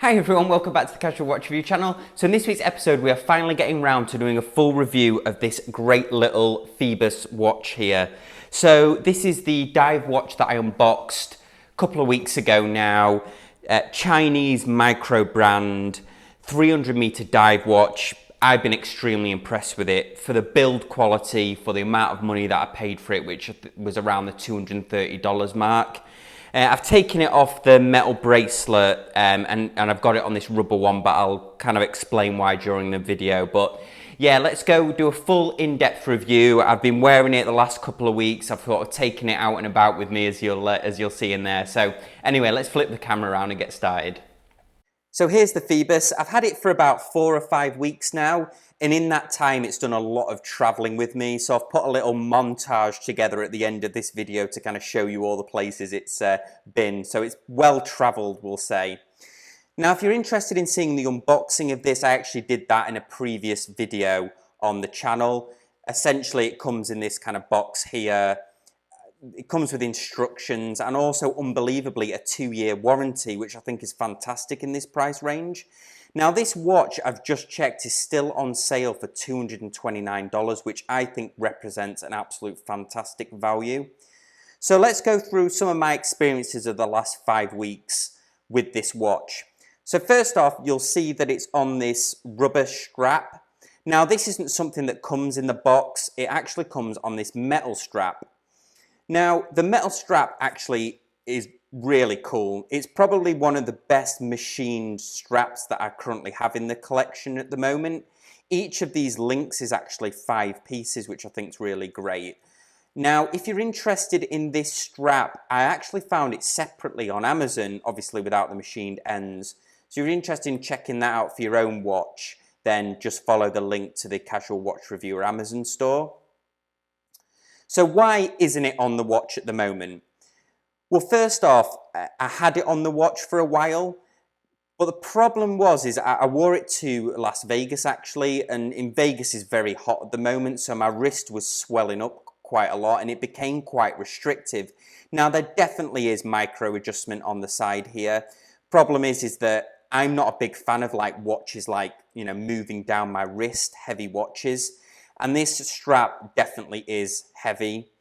Hi everyone, welcome back to the Casual Watch Review channel. So in this week's episode we are finally getting round to doing a full review of this great little PHOIBOS watch here. So this is the dive watch that I unboxed a couple of weeks ago now. Chinese micro brand, 300 meter dive watch. I've been extremely impressed with it for the build quality, for the amount of money that I paid for it, which was around the $230 mark. I've taken it off the metal bracelet and I've got it on this rubber one, but I'll kind of explain why during the video. But yeah, let's go do a full in-depth review. I've been wearing it the last couple of weeks. I've sort of taken it out and about with me, as you'll see in there. So anyway, let's flip the camera around and get started. So here's the PHOIBOS. I've had it for about 4 or 5 weeks now, and in that time it's done a lot of traveling with me. So I've put a little montage together at the end of this video to kind of show you all the places it's been. So it's well traveled, we'll say. Now, if you're interested in seeing the unboxing of this, I actually did that in a previous video on the channel. Essentially, it comes in this kind of box here. It comes with instructions and also, unbelievably, a 2-year warranty, which I think is fantastic in this price range. Now, this watch, I've just checked, is still on sale for $229, which I think represents an absolute fantastic value. So let's go through some of my experiences of the last 5 weeks with this watch. So first off, you'll see that it's on this rubber strap. Now, this isn't something that comes in the box. It actually comes on this metal strap. Now, the metal strap actually is really cool. It's probably one of the best machined straps that I currently have in the collection at the moment. Each of these links is actually 5 pieces, which I think is really great. Now, if you're interested in this strap, I actually found it separately on Amazon, obviously without the machined ends. So if you're interested in checking that out for your own watch, then just follow the link to the Casual Watch Reviewer Amazon store. So why isn't it on the watch at the moment? Well, first off, I had it on the watch for a while, but the problem is I wore it to Las Vegas actually, and in Vegas is very hot at the moment, so my wrist was swelling up quite a lot and it became quite restrictive. Now, there definitely is micro adjustment on the side here. Problem is that I'm not a big fan of watches moving down my wrist, heavy watches. And this strap definitely is heavy.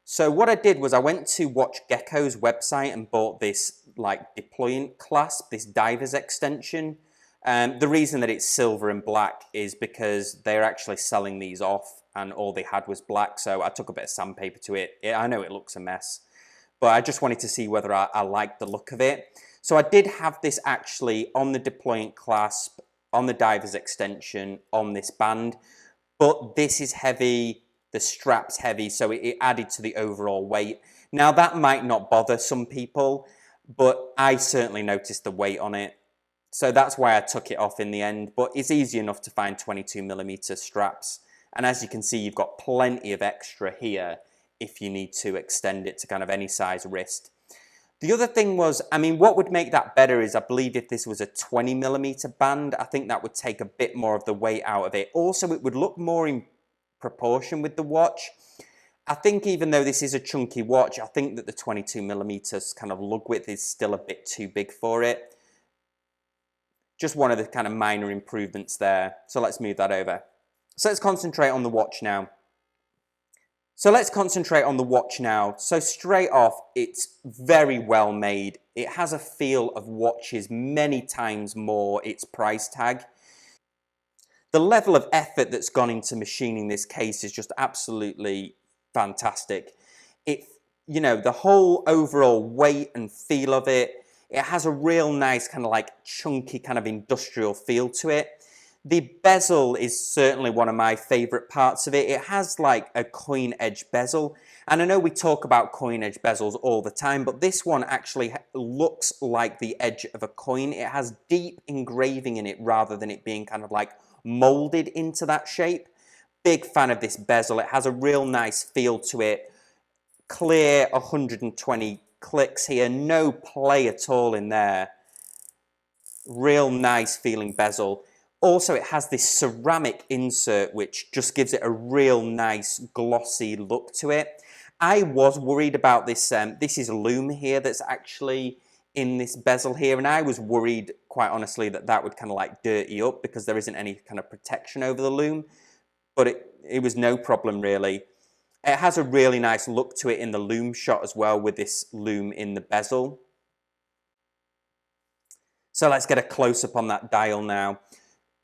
So what I did was I went to WatchGecko's website and bought this deployant clasp, this diver's extension. The reason that it's silver and black is because they're actually selling these off and all they had was black. So I took a bit of sandpaper to it. I know it looks a mess, but I just wanted to see whether I liked the look of it. So I did have this actually on the deployant clasp, on the diver's extension, on this band. But this is heavy, the strap's heavy, so it added to the overall weight. Now, that might not bother some people, but I certainly noticed the weight on it. So that's why I took it off in the end, but it's easy enough to find 22mm straps. And as you can see, you've got plenty of extra here if you need to extend it to kind of any size wrist. The other thing was, what would make that better is I believe if this was a 20mm band, I think that would take a bit more of the weight out of it. Also, it would look more in proportion with the watch. I think even though this is a chunky watch, I think that the 22mm kind of lug width is still a bit too big for it. Just one of the kind of minor improvements there. So let's move that over. So let's concentrate on the watch now. So straight off, it's very well made. It has a feel of watches many times more its price tag. The level of effort that's gone into machining this case is just absolutely fantastic. The whole overall weight and feel of it, it has a real nice kind of chunky kind of industrial feel to it. The bezel is certainly one of my favorite parts of it. It has a coin edge bezel. And I know we talk about coin edge bezels all the time, but this one actually looks like the edge of a coin. It has deep engraving in it rather than it being kind of molded into that shape. Big fan of this bezel. It has a real nice feel to it. Clear 120 clicks here. No play at all in there. Real nice feeling bezel. Also, it has this ceramic insert, which just gives it a real nice glossy look to it. I was worried about this. This is loom here that's actually in this bezel here, and I was worried, quite honestly, that that would kind of like dirty up because there isn't any kind of protection over the loom, but it was no problem really. It has a really nice look to it in the loom shot as well, with this loom in the bezel. So let's get a close-up on that dial now.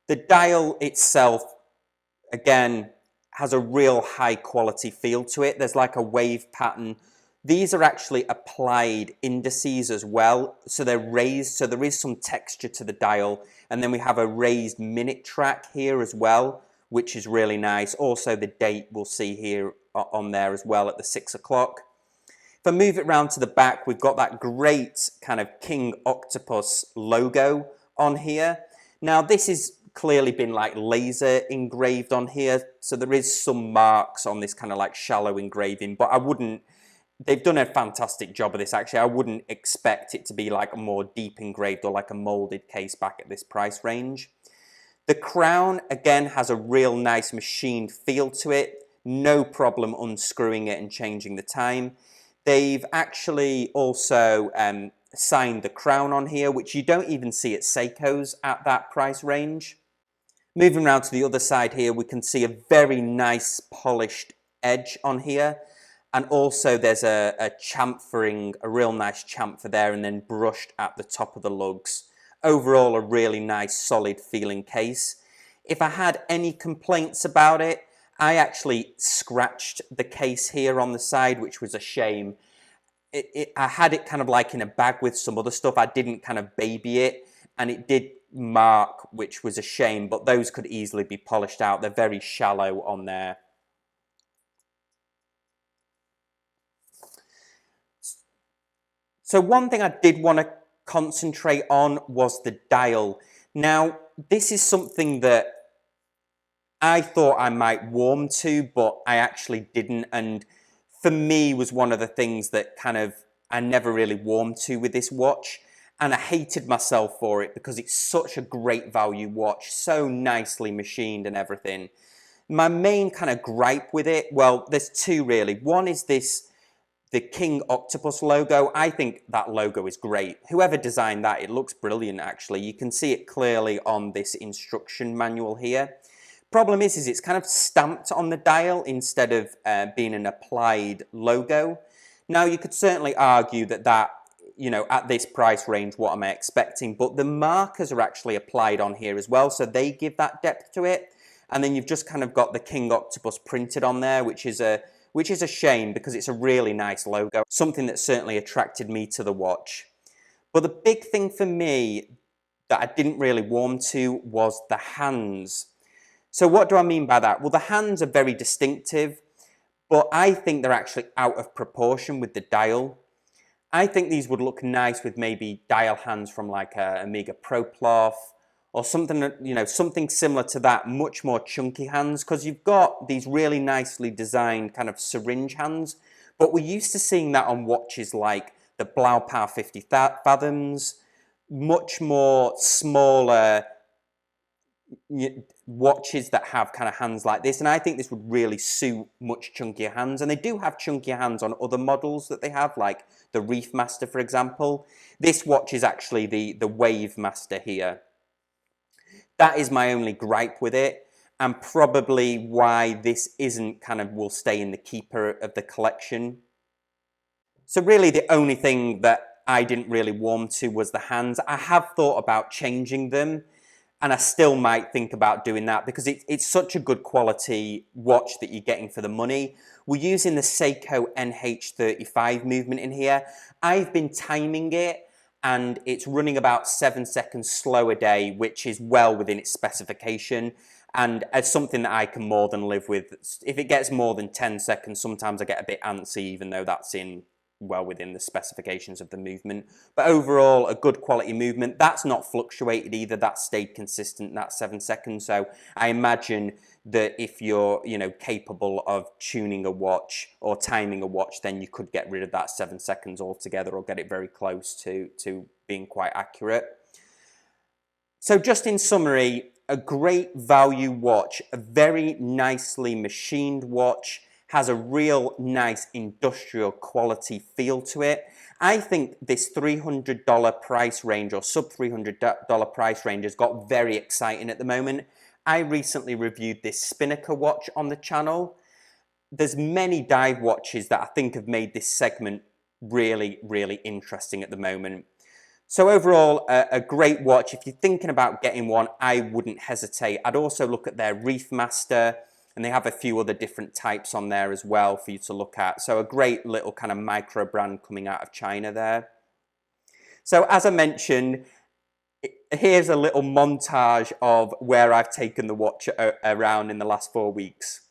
The dial itself, again, has a real high quality feel to it. There's like a wave pattern. These are actually applied indices as well, so they're raised, so there is some texture to the dial. And then we have a raised minute track here as well, which is really nice. Also the date we'll see here on there as well at the 6 o'clock. If I move it round to the back, we've got that great kind of King Octopus logo on here. Now this has clearly been like laser engraved on here, so there is some marks on this kind of like shallow engraving, but I wouldn't, they've done a fantastic job of this actually. I wouldn't expect it to be like a more deep engraved or like a molded case back at this price range. The crown again has a real nice machined feel to it, no problem unscrewing it and changing the time. They've actually also signed the crown on here, which you don't even see at Seiko's at that price range. Moving around to the other side here, we can see a very nice polished edge on here. And also there's a chamfering, a real nice chamfer there, and then brushed at the top of the lugs. Overall, a really nice solid feeling case. If I had any complaints about it, I actually scratched the case here on the side, which was a shame. I had it kind of like in a bag with some other stuff. I didn't kind of baby it, and it did mark, which was a shame, but those could easily be polished out. They're very shallow on there. So one thing I did want to concentrate on was the dial. Now, this is something that I thought I might warm to, but I actually didn't, and for me was one of the things that kind of I never really warmed to with this watch, and I hated myself for it because it's such a great value watch, so nicely machined and everything. My main kind of gripe with it, well, there's two really. One is the King Octopus logo. I think that logo is great. Whoever designed that, it looks brilliant actually. You can see it clearly on this instruction manual here. Problem is it's kind of stamped on the dial instead of being an applied logo. Now you could certainly argue that, you know, at this price range, what am I expecting? But the markers are actually applied on here as well, so they give that depth to it. And then you've just kind of got the King Octopus printed on there, which is a shame because it's a really nice logo, something that certainly attracted me to the watch. But the big thing for me that I didn't really warm to was the hands. So what do I mean by that? Well, the hands are very distinctive, but I think they're actually out of proportion with the dial. I think these would look nice with maybe dial hands from like a Omega Pro cloth or something, you know, something similar to that, much more chunky hands, because you've got these really nicely designed kind of syringe hands, but we're used to seeing that on watches like the Blaupau 50 Fathoms, much more smaller watches that have kind of hands like this, and I think this would really suit much chunkier hands. And they do have chunkier hands on other models that they have, like the Reef Master, for example. This watch is actually the Wave Master here. That is my only gripe with it, and probably why this isn't kind of will stay in the keeper of the collection. So really the only thing that I didn't really warm to was the hands. I have thought about changing them, and I still might think about doing that because it's such a good quality watch that you're getting for the money. We're using the Seiko NH35 movement in here. I've been timing it, and it's running about 7 seconds slow a day, which is well within its specification. And as something that I can more than live with. If it gets more than 10 seconds, sometimes I get a bit antsy, even though that's well within the specifications of the movement. But overall, a good quality movement. That's not fluctuated either. That stayed consistent, that 7 seconds. So I imagine that if you're, you know, capable of tuning a watch or timing a watch, then you could get rid of that 7 seconds altogether or get it very close to being quite accurate. So just in summary, a great value watch, a very nicely machined watch, has a real nice industrial quality feel to it. I think this $300 price range or sub $300 price range has got very exciting at the moment. I recently reviewed this Spinnaker watch on the channel. There's many dive watches that I think have made this segment really, really interesting at the moment. So overall, a great watch. If you're thinking about getting one, I wouldn't hesitate. I'd also look at their Reef Master, and they have a few other different types on there as well for you to look at. So a great little kind of micro brand coming out of China there. So as I mentioned, here's a little montage of where I've taken the watch around in the last 4 weeks.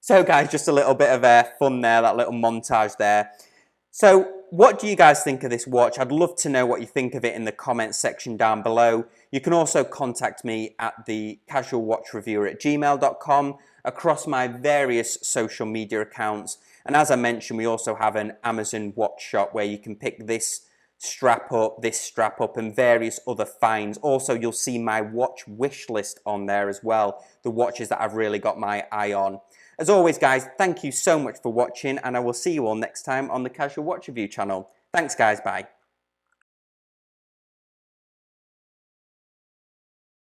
So guys, just a little bit of fun there, that little montage there. So what do you guys think of this watch? I'd love to know what you think of it in the comments section down below. You can also contact me at thecasualwatchreviewer@gmail.com across my various social media accounts. And as I mentioned, we also have an Amazon watch shop where you can pick this strap up, and various other finds. Also, you'll see my watch wish list on there as well, the watches that I've really got my eye on. As always, guys, thank you so much for watching, and I will see you all next time on the Casual Watch Review channel. Thanks, guys. Bye.